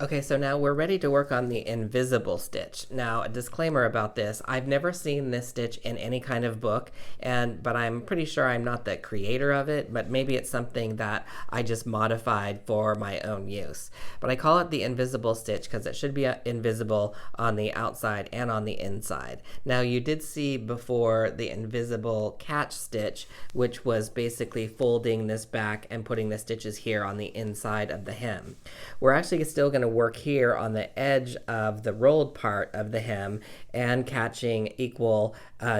Okay, so now we're ready to work on the invisible stitch. Now, a disclaimer about this, I've never seen this stitch in any kind of book, but I'm pretty sure I'm not the creator of it, but maybe it's something that I just modified for my own use. But I call it the invisible stitch because it should be invisible on the outside and on the inside. Now, you did see before the invisible catch stitch, which was basically folding this back and putting the stitches here on the inside of the hem. We're actually still going to work here on the edge of the rolled part of the hem and catching equal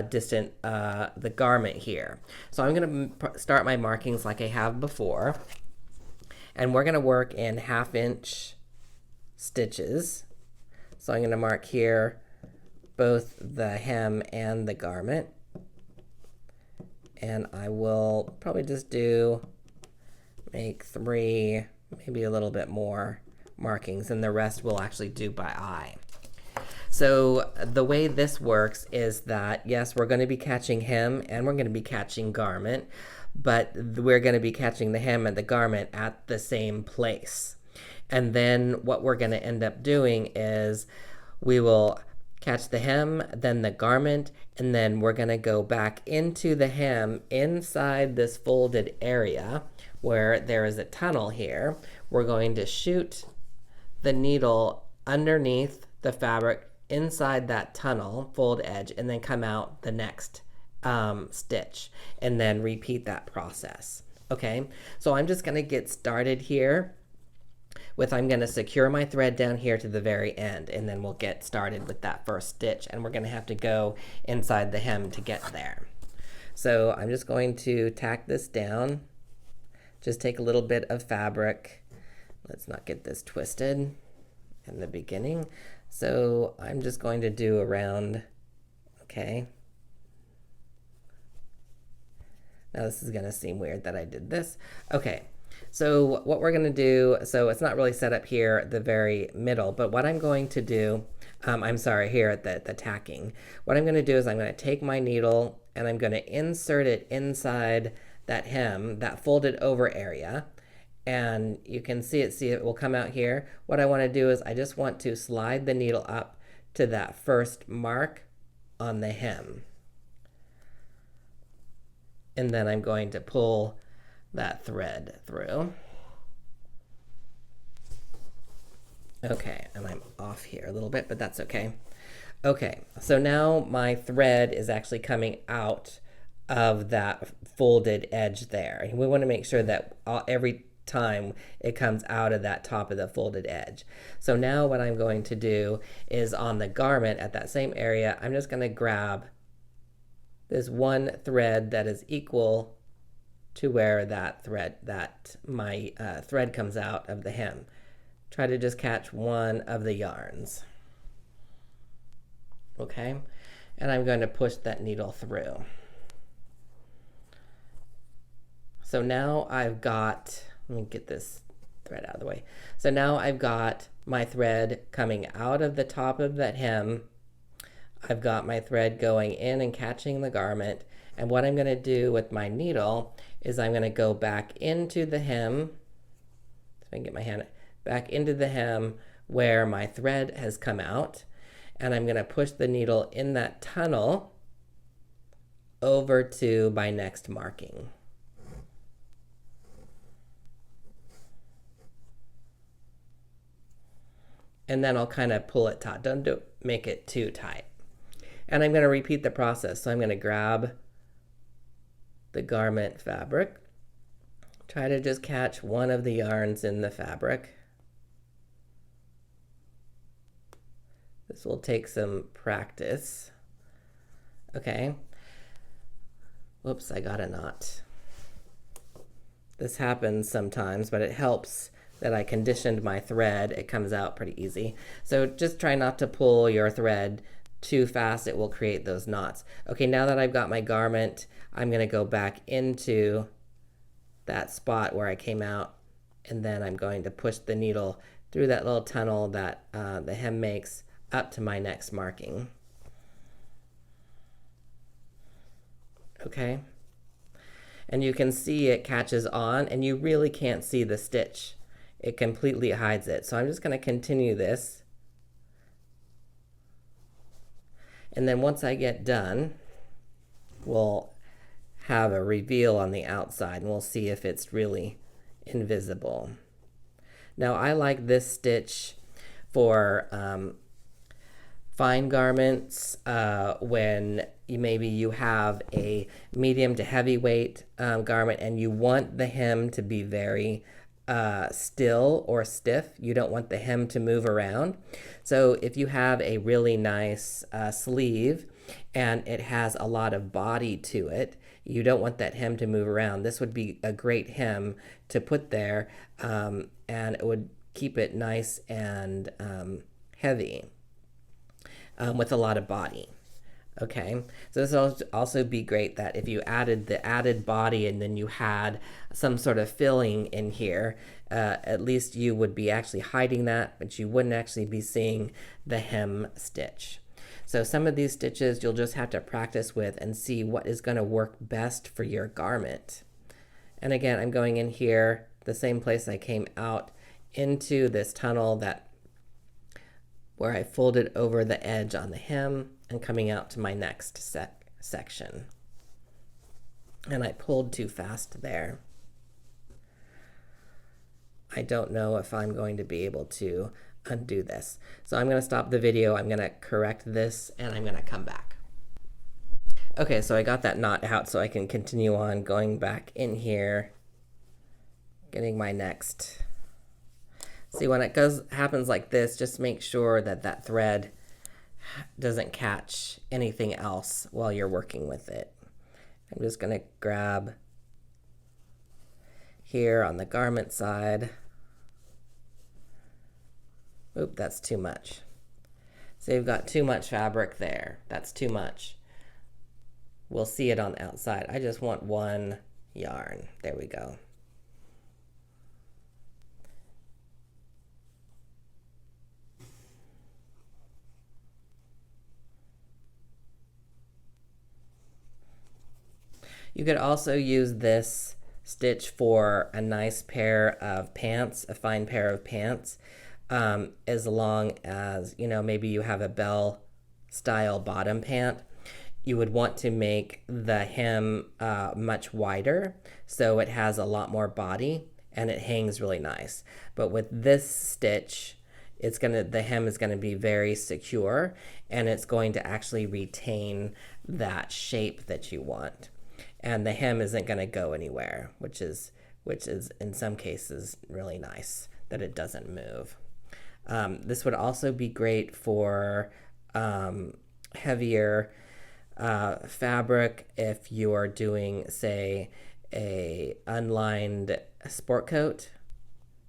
distant the garment here. So I'm going to start my markings like I have before, and we're going to work in 1/2 inch stitches. So I'm going to mark here both the hem and the garment, and I will probably just make 3, maybe a little bit more markings, and the rest we'll actually do by eye. So the way this works is that, yes, we're going to be catching hem and we're going to be catching garment, but we're going to be catching the hem and the garment at the same place. And then what we're going to end up doing is we will catch the hem, then the garment, and then we're going to go back into the hem inside this folded area where there is a tunnel here. We're going to shoot the needle underneath the fabric inside that tunnel fold edge and then come out the next stitch and then repeat that process. Okay, so I'm just going to get started here with, I'm going to secure my thread down here to the very end, and then we'll get started with that first stitch, and we're going to have to go inside the hem to get there. So I'm just going to tack this down. Just take a little bit of fabric. Let's not get this twisted in the beginning. So I'm just going to do around, okay. Now this is going to seem weird that I did this. Okay, so what we're going to do, so it's not really set up here at the very middle, but what I'm going to do, I'm sorry, here at the tacking. What I'm going to do is I'm going to take my needle and I'm going to insert it inside that hem, that folded over area. And you can see it will come out here. What I want to do is I just want to slide the needle up to that first mark on the hem. And then I'm going to pull that thread through. Okay, and I'm off here a little bit, but that's okay. Okay, so now my thread is actually coming out of that folded edge there. And we want to make sure that every time it comes out of that top of the folded edge. So now what I'm going to do is on the garment at that same area, I'm just going to grab this one thread that is equal to where that thread, my thread comes out of the hem. Try to just catch one of the yarns. Okay, and I'm going to push that needle through. So now I've got, let me get this thread out of the way. So now I've got my thread coming out of the top of that hem. I've got my thread going in and catching the garment. And what I'm going to do with my needle is I'm going to go back into the hem. So I can get my hand back into the hem where my thread has come out. And I'm going to push the needle in that tunnel over to my next marking. And then I'll kind of pull it taut. Don't make it too tight. And I'm going to repeat the process. So I'm going to grab the garment fabric, try to just catch one of the yarns in the fabric. This will take some practice. Okay. Whoops, I got a knot. This happens sometimes, but it helps that I conditioned my thread. It comes out pretty easy. So just try not to pull your thread too fast. It will create those knots. Okay, now that I've got my garment, I'm going to go back into that spot where I came out, and then I'm going to push the needle through that little tunnel that the hem makes up to my next marking. Okay, and you can see it catches on, and you really can't see the stitch it completely hides it. So I'm just going to continue this. And then once I get done, we'll have a reveal on the outside and we'll see if it's really invisible. Now I like this stitch for fine garments when maybe you have a medium to heavyweight garment and you want the hem to be very still or stiff. You don't want the hem to move around. So if you have a really nice sleeve and it has a lot of body to it, you don't want that hem to move around. This would be a great hem to put there, and it would keep it nice and heavy with a lot of body. Okay, so this will also be great that if you added the added body and then you had some sort of filling in here, at least you would be actually hiding that, but you wouldn't actually be seeing the hem stitch. So some of these stitches you'll just have to practice with and see what is going to work best for your garment. And again, I'm going in here, the same place I came out into this tunnel where I folded over the edge on the hem and coming out to my next section. And I pulled too fast there. I don't know if I'm going to be able to undo this. So I'm going to stop the video, I'm going to correct this, and I'm going to come back. Okay, so I got that knot out so I can continue on going back in here, getting my next. See, when it happens like this, just make sure that that thread doesn't catch anything else while you're working with it. I'm just going to grab here on the garment side. Oop, that's too much. So you've got too much fabric there. That's too much. We'll see it on the outside. I just want one yarn. There we go. You could also use this stitch for a nice pair of pants, a fine pair of pants, as long as, maybe you have a bell style bottom pant. You would want to make the hem much wider so it has a lot more body and it hangs really nice. But with this stitch, the hem is going to be very secure and it's going to actually retain that shape that you want. And the hem isn't going to go anywhere, which is in some cases really nice that it doesn't move. This would also be great for heavier fabric if you are doing, say, a unlined sport coat.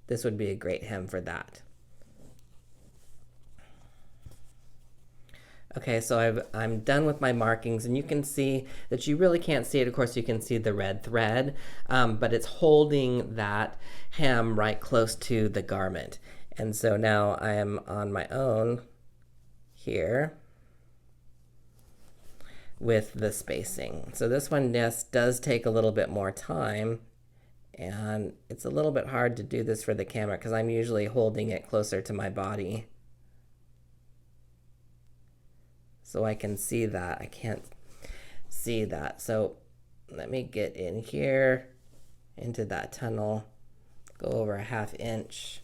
This would be a great hem for that. Okay, so I'm done with my markings, and you can see that you really can't see it. Of course, you can see the red thread, but it's holding that hem right close to the garment. And so now I am on my own here with the spacing. So this one does take a little bit more time, and it's a little bit hard to do this for the camera because I'm usually holding it closer to my body. So I can see that. I can't see that. So let me get in here into that tunnel, go over a 1/2 inch.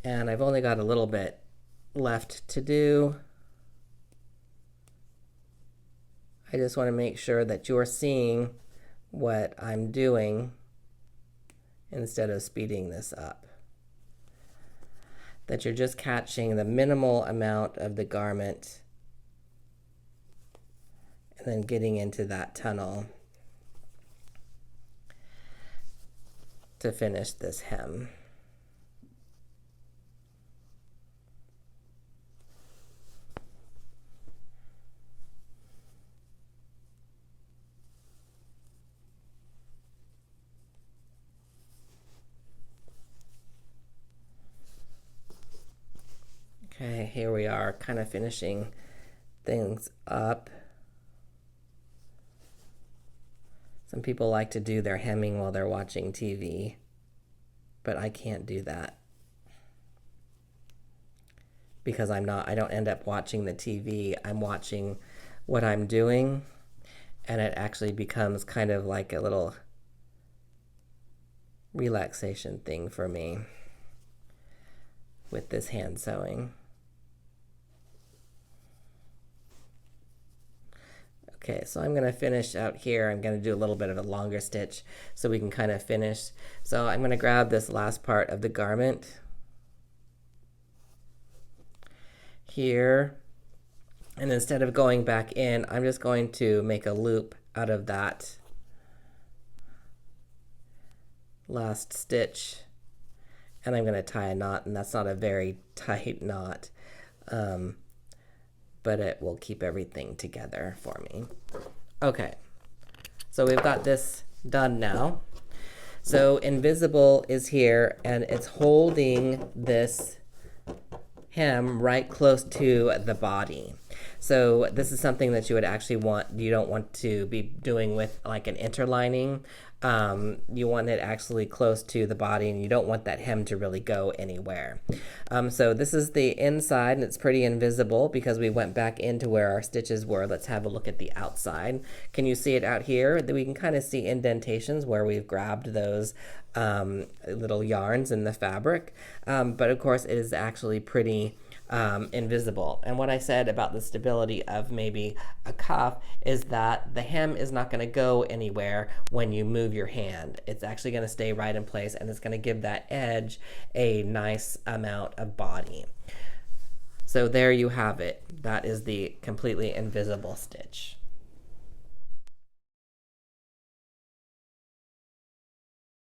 And I've only got a little bit left to do. I just want to make sure that you're seeing what I'm doing instead of speeding this up. That you're just catching the minimal amount of the garment and then getting into that tunnel to finish this hem. Okay, here we are, kind of finishing things up. So Some people like to do their hemming while they're watching TV, but I can't do that because I don't end up watching the TV. I'm watching what I'm doing, and it actually becomes kind of like a little relaxation thing for me with this hand sewing. Okay, so I'm going to finish out here. I'm going to do a little bit of a longer stitch so we can kind of finish. So I'm going to grab this last part of the garment here, and instead of going back in, I'm just going to make a loop out of that last stitch, and I'm going to tie a knot, and that's not a very tight knot, but it will keep everything together for me. Okay, so we've got this done now. So invisible is here, and it's holding this hem right close to the body. So this is something that you would actually you don't want to be doing with like an interlining. You want it actually close to the body, and you don't want that hem to really go anywhere. So this is the inside, and it's pretty invisible because we went back into where our stitches were. Let's have a look at the outside. Can you see it out here? We can kind of see indentations where we've grabbed those little yarns in the fabric, but of course it is actually pretty invisible. And what I said about the stability of maybe a cuff is that the hem is not going to go anywhere when you move your hand. It's actually going to stay right in place, and it's going to give that edge a nice amount of body. So there you have it. That is the completely invisible stitch.